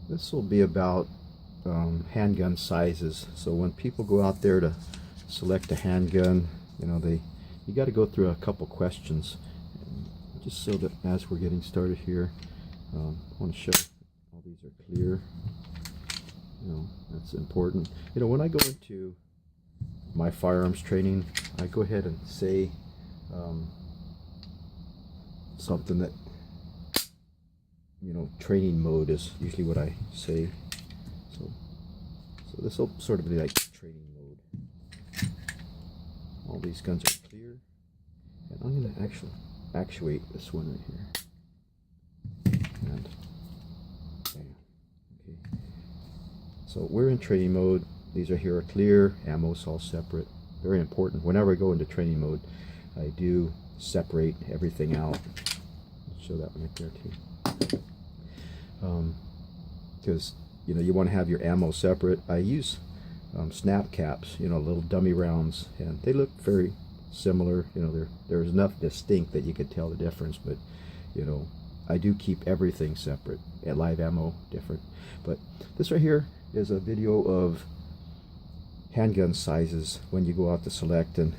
This will be about handgun sizes. So when people go out there to select a handgun, you got to go through a couple questions. And just so that as we're getting started here, I want to show all these are clear. That's important. When I go into my firearms training, I go ahead and say something that training mode is usually what I say. So this will sort of be like training mode. All these guns are clear, and I'm going to actually actuate this one right here. And bam. Okay. So we're in training mode. These are here are clear. Ammo's all separate. Very important. Whenever I go into training mode, I do separate everything out. I'll show that one right there too. Because you want to have your ammo separate. I use snap caps, little dummy rounds, and they look very similar. There's enough distinct that you could tell the difference, but I do keep everything separate. And live ammo different. But this right here is a video of handgun sizes when you go out to select, and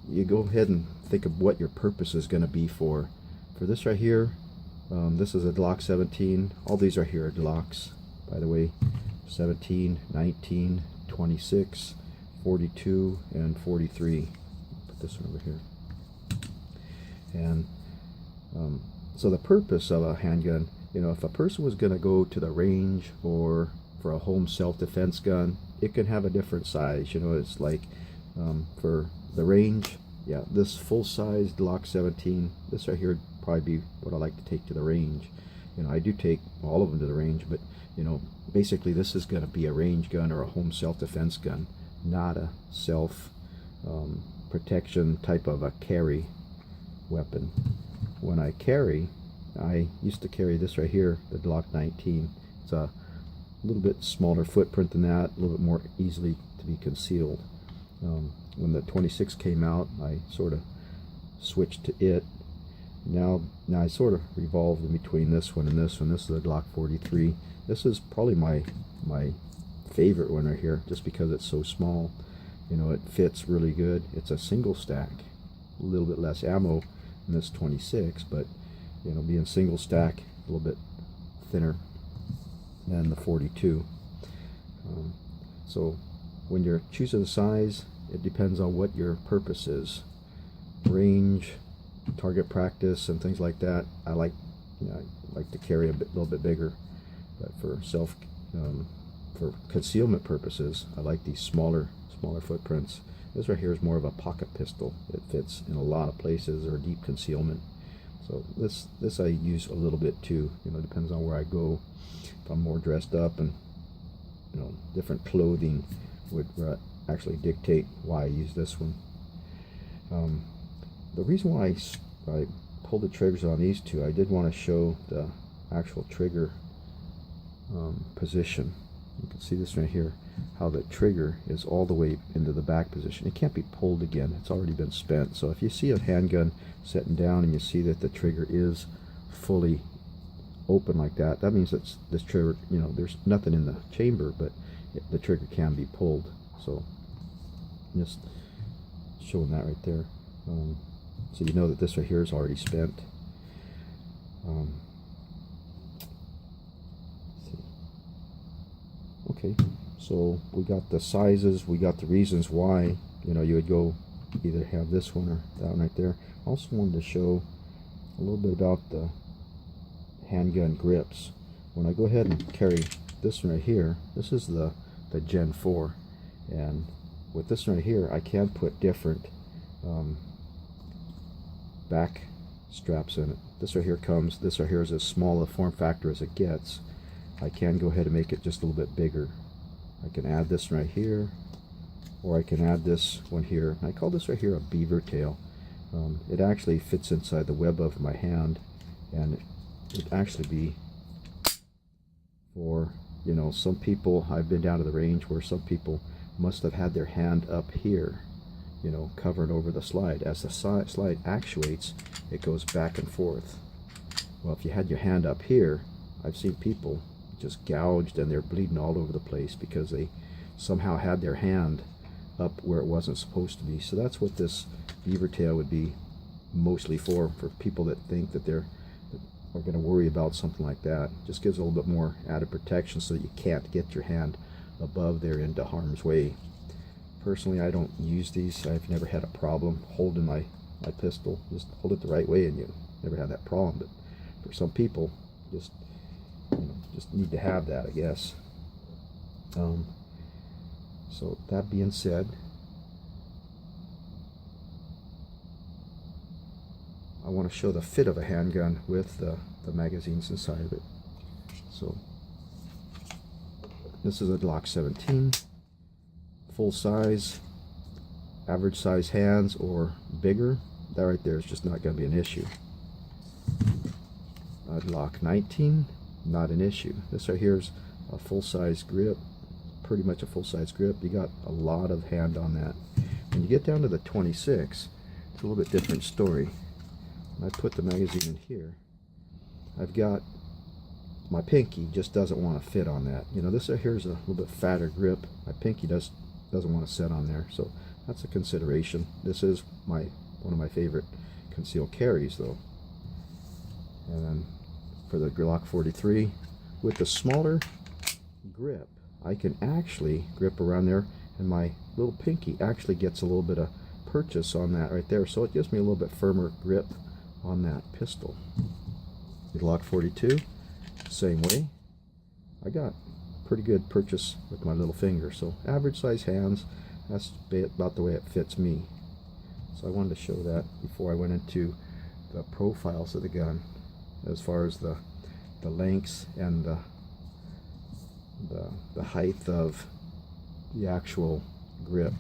you go ahead and think of what your purpose is going to be for this right here. This is a Glock 17. All these are here are Glocks, by the way. 17, 19, 26, 42, and 43. Put this one over here. And so the purpose of a handgun, if a person was going to go to the range or for a home self-defense gun, it can have a different size. It's like for the range, yeah, this full-size Glock 17, this right here would probably be what I like to take to the range. I do take all of them to the range, but basically this is going to be a range gun or a home self-defense gun, not a self protection type of a carry weapon. When I carry, I used to carry this right here, the Glock 19. It's a little bit smaller footprint than that, a little bit more easily to be concealed. When the 26 came out, I sort of switched to it. Now I sort of revolved in between this one and this one. This is the Glock 43. This is probably my favorite one right here, just because it's so small. It fits really good. It's a single stack, a little bit less ammo than this 26, but being single stack, a little bit thinner than the 42. So when you're choosing a size, it depends on what your purpose is. Range, target practice, and things like that. I like to carry a little bit bigger, but for for concealment purposes, I like these smaller footprints. This right here is more of a pocket pistol. It fits in a lot of places, or deep concealment. So this I use a little bit too. Depends on where I go. If I'm more dressed up, and different clothing would actually dictate why I use this one. The reason why I pulled the triggers on these two, I did want to show the actual trigger position. You can see this right here, how the trigger is all the way into the back position. It can't be pulled again. It's already been spent. So if you see a handgun sitting down and you see that the trigger is fully open like that, that means that this trigger, there's nothing in the chamber, but the trigger can be pulled. So just showing that right there. So you know that this right here is already spent. Okay, so we got the sizes, we got the reasons why you would go either have this one or that one right there. Also wanted to show a little bit about the handgun grips. When I go ahead and carry this one right here, this is the Gen 4, and with this one right here, I can put different back straps in it. This right here is as small a form factor as it gets. I can go ahead and make it just a little bit bigger. I can add this right here, or I can add this one here. I call this right here a beaver tail. It actually fits inside the web of my hand, and it would actually be for some people. I've been down to the range where some people must have had their hand up here, covered over the slide. As the slide actuates, it goes back and forth. Well, if you had your hand up here, I've seen people just gouged, and they're bleeding all over the place because they somehow had their hand up where it wasn't supposed to be. So that's what this beaver tail would be mostly for people that think that they're are going to worry about something like that. Just gives a little bit more added protection so that you can't get your hand above there into harm's way. Personally, I don't use these. I've never had a problem holding my pistol. Just hold it the right way and you never had that problem. But for some people, just just need to have that, I guess. So that being said, I want to show the fit of a handgun with the magazines inside of it. So this is a Glock 17, full size, average size hands or bigger. That right there is just not going to be an issue. A Glock 19, not an issue. This right here is a full size grip, pretty much a full size grip. You got a lot of hand on that. When you get down to the 26, it's a little bit different story. When I put the magazine in here, I've got my pinky just doesn't want to fit on that. You know, this right here is a little bit fatter grip. My pinky doesn't want to sit on there, so that's a consideration. This is one of my favorite concealed carries, though. And then for the Glock 43, with the smaller grip, I can actually grip around there, and my little pinky actually gets a little bit of purchase on that right there, so it gives me a little bit firmer grip on that pistol. The Glock 42, same way. I got pretty good purchase with my little finger, so average size hands, that's about the way it fits me. So I wanted to show that before I went into the profiles of the gun, as far as the lengths and the height of the actual grip.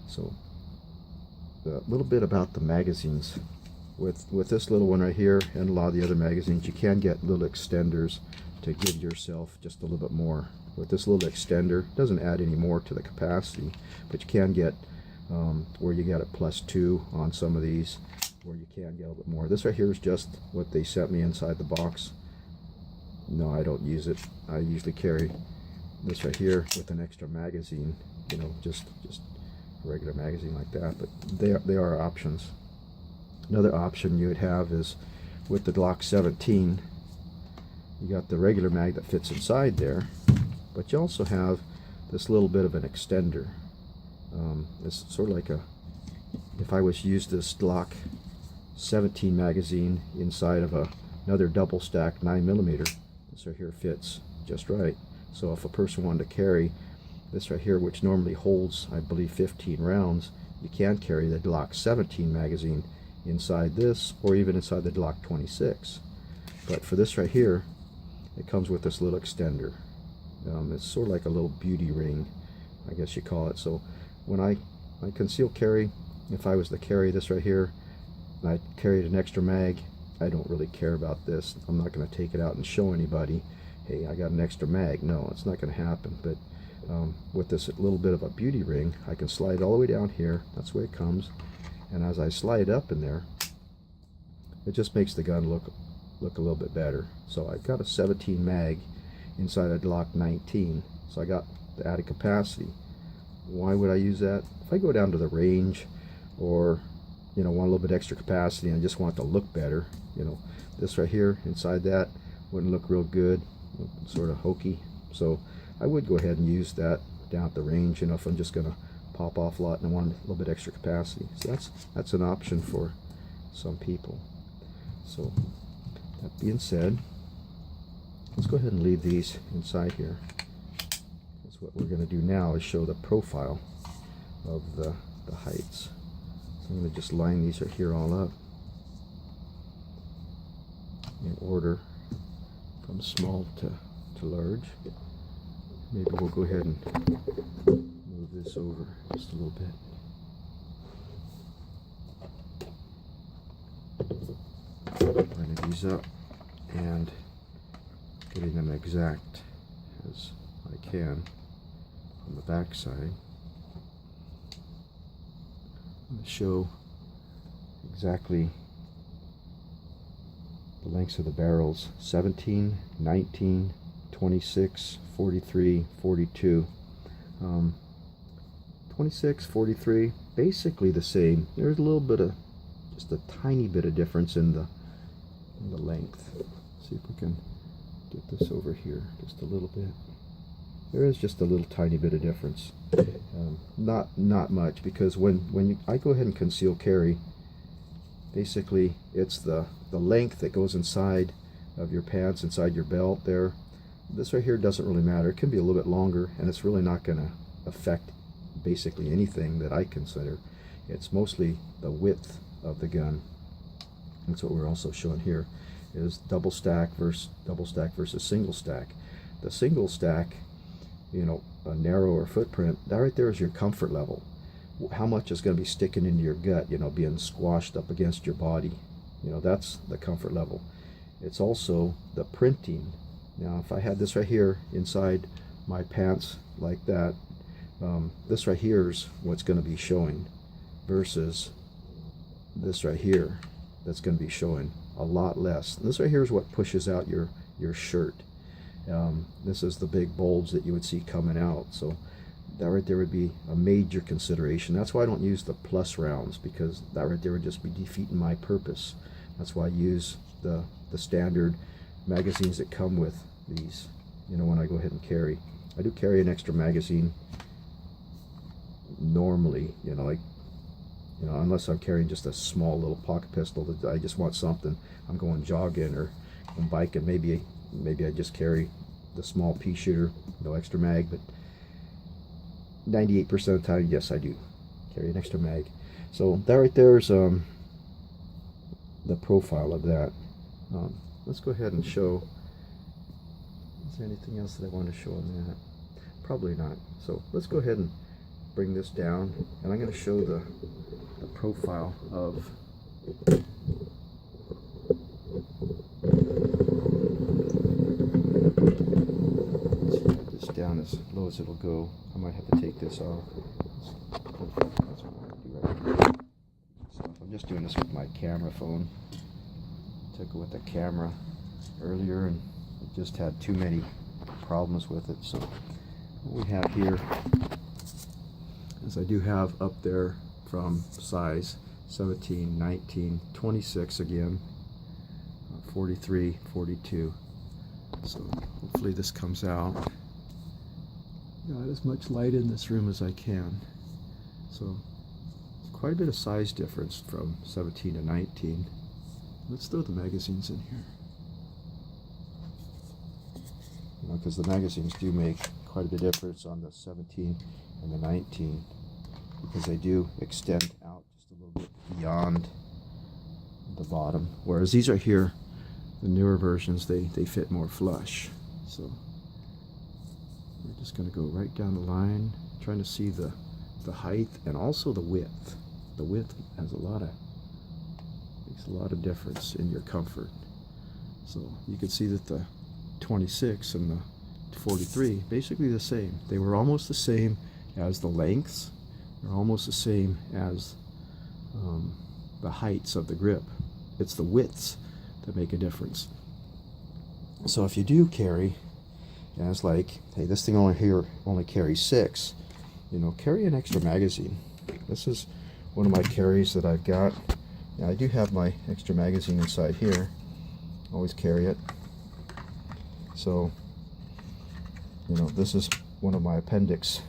So a little bit about the magazines. With this little one right here and a lot of the other magazines, you can get little extenders to give yourself just a little bit more. With this little extender, it doesn't add any more to the capacity, but you can get where you get it +2 on some of these, where you can get a little bit more. This right here is just what they sent me inside the box. No, I don't use it. I usually carry this right here with an extra magazine, you know, just a regular magazine like that, but they are options. Another option you would have is with the Glock 17, you got the regular mag that fits inside there, but you also have this little bit of an extender. It's sort of like if I was to use this Glock 17 magazine inside of another double stack 9mm, this right here fits just right. So if a person wanted to carry this right here, which normally holds, I believe, 15 rounds, you can carry the Glock 17 magazine inside this, or even inside the Glock 26. But for this right here, it comes with this little extender. It's sort of like a little beauty ring, I guess you call it. So when I conceal carry, if I was to carry this right here and I carried an extra mag, I don't really care about this. I'm not going to take it out and show anybody, hey, I got an extra mag. No, it's not going to happen. But with this little bit of a beauty ring, I can slide all the way down here. That's the way it comes. And as I slide up in there, it just makes the gun look a little bit better. So I've got a 17 mag inside a Glock 19, so I got the added capacity. Why would I use that? If I go down to the range, or want a little bit extra capacity and I just want it to look better, this right here inside that wouldn't look real good, sort of hokey. So I would go ahead and use that down at the range, if I'm just going to pop off a lot and I want a little bit extra capacity. So that's an option for some people. So that being said, let's go ahead and leave these inside here. That's what we're going to do now, is show the profile of the heights. So I'm going to just line these right here all up in order from small to large. Maybe we'll go ahead and move this over just a little bit. Lining these up and getting them exact as I can on the back side. I'm going to show exactly the lengths of the barrels: 17, 19, 26, 43, 42. 26, 43, basically the same. There's a little bit of, just a tiny bit of difference in the length. See if we can get this over here just a little bit. There is just a little tiny bit of difference. Not much, because when I go ahead and conceal carry, basically it's the length that goes inside of your pants, inside your belt there. This right here doesn't really matter. It can be a little bit longer, and it's really not going to affect basically anything that I consider. It's mostly the width of the gun. That's what we're also showing here, is double stack versus single stack. The single stack, you know, a narrower footprint, that right there is your comfort level. How much is going to be sticking into your gut, you know, being squashed up against your body. You know, that's the comfort level. It's also the printing. Now, if I had this right here inside my pants like that, this right here is what's going to be showing, versus this right here that's going to be showing a lot less. And this right here is what pushes out your shirt. This is the big bulge that you would see coming out. So that right there would be a major consideration. That's why I don't use the plus rounds, because that right there would just be defeating my purpose. That's why I use the standard magazines that come with these, you know, when I go ahead and carry. I do carry an extra magazine normally, you know, like, you know, unless I'm carrying just a small little pocket pistol that I just want something. I'm going jogging or I'm biking, maybe I just carry the small pea shooter, no extra mag. But 98% of the time, yes, I do carry an extra mag. So that right there is the profile of that. Let's go ahead and show. Is there anything else that I want to show on that? Probably not. So let's go ahead and bring this down, and I'm going to show the profile of this down as low as it'll go. I might have to take this off. That's what I'm going to do right here. So I'm just doing this with my camera phone. Took it with the camera earlier and it just had too many problems with it. So what we have here is I do have up there from size 17, 19, 26 again, 43, 42. So hopefully this comes out. Got as much light in this room as I can. So quite a bit of size difference from 17 to 19. Let's throw the magazines in here. You know, because the magazines do make quite a bit of difference on the 17 and the 19, because they do extend out just a little bit beyond the bottom. Whereas these are here, the newer versions, they fit more flush. So we're just going to go right down the line, trying to see the height and also the width. The width has makes a lot of difference in your comfort. So you can see that the 26 and the 43 basically the same. They were almost the same as the lengths. They're almost the same as the heights of the grip. It's the widths that make a difference. So if you do carry, and it's like, hey, this thing only carries 6, you know, carry an extra magazine. This is one of my carries that I've got. Now I do have my extra magazine inside here. Always carry it. So, you know, this is one of my appendix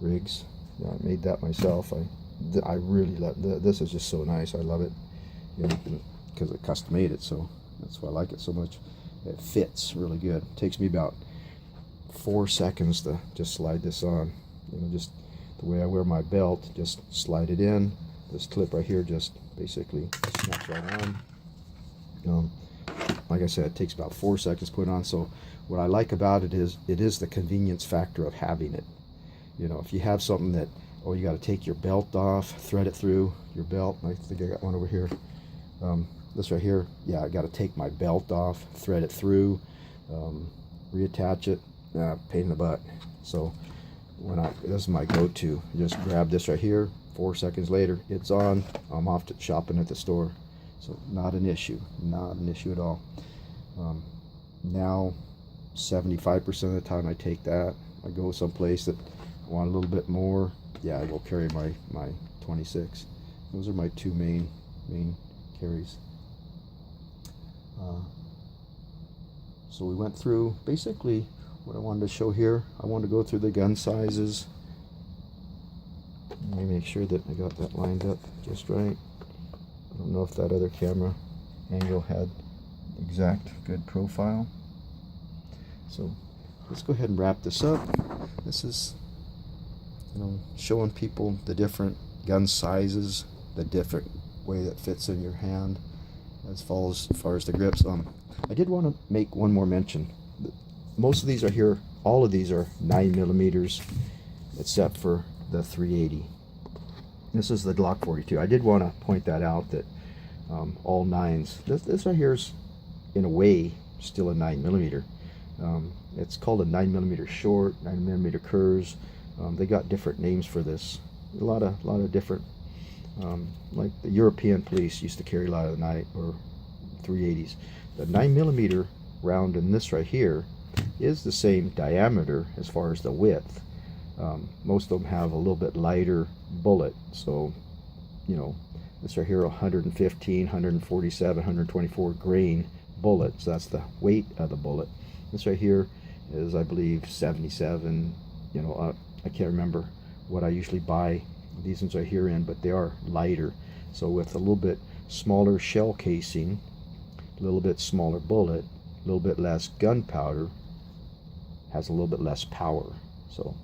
rigs. Yeah, I made that myself. I really love this. Is just so nice. I love it, you know, because I custom made it. So that's why I like it so much. It fits really good. It takes me about 4 seconds to just slide this on. You know, just the way I wear my belt, just slide it in. This clip right here just basically snaps right on. Like I said, it takes about 4 seconds to put it on. So what I like about it is the convenience factor of having it. You know, if you have something that, oh, you got to take your belt off, thread it through your belt. I think I got one over here. This right here, yeah, I got to take my belt off, thread it through, reattach it. Pain in the butt. So this is my go-to. Just grab this right here. 4 seconds later, it's on. I'm off to shopping at the store. So not an issue at all. Now 75% of the time I take that. I go someplace that I want a little bit more, yeah, I will carry my 26. Those are my two main carries. So we went through basically what I wanted to show here. I wanted to go through the gun sizes. Let me make sure that I got that lined up just right. I don't know if that other camera angle had exact good profile. So let's go ahead and wrap this up. This is, showing people the different gun sizes, the different way that fits in your hand as far as the grips. I did want to make one more mention. Most of these are here, all of these are 9mm except for the 380. This is the Glock 42. I did want to point that out, that all 9s. This right here is in a way still a 9mm. It's called a 9mm short, 9mm curves. They got different names for this. A lot of different. Like the European police used to carry a lot of the 9 or 380s. The 9mm round in this right here is the same diameter as far as the width. Most of them have a little bit lighter bullet, so this right here 115, 147, 124 grain bullet, so that's the weight of the bullet. This right here is, I believe, 77. I can't remember what I usually buy these ones right here in, but they are lighter. So with a little bit smaller shell casing, a little bit smaller bullet, a little bit less gunpowder, has a little bit less power. So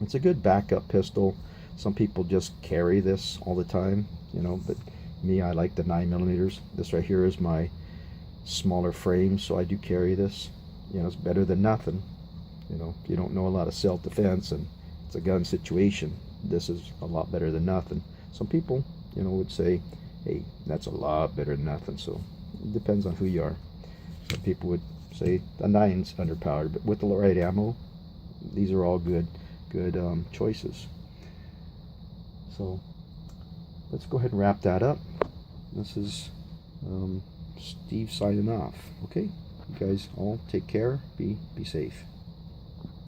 it's a good backup pistol. Some people just carry this all the time, but me, I like the 9mm. This right here is my smaller frame, so I do carry this. It's better than nothing. If you don't know a lot of self-defense and it's a gun situation, this is a lot better than nothing. Some people, would say, hey, that's a lot better than nothing. So it depends on who you are. Some people would say the 9's underpowered, but with the right ammo, these are all good choices. So let's go ahead and wrap that up. This is Steve signing off. Okay, you guys all take care. Be safe.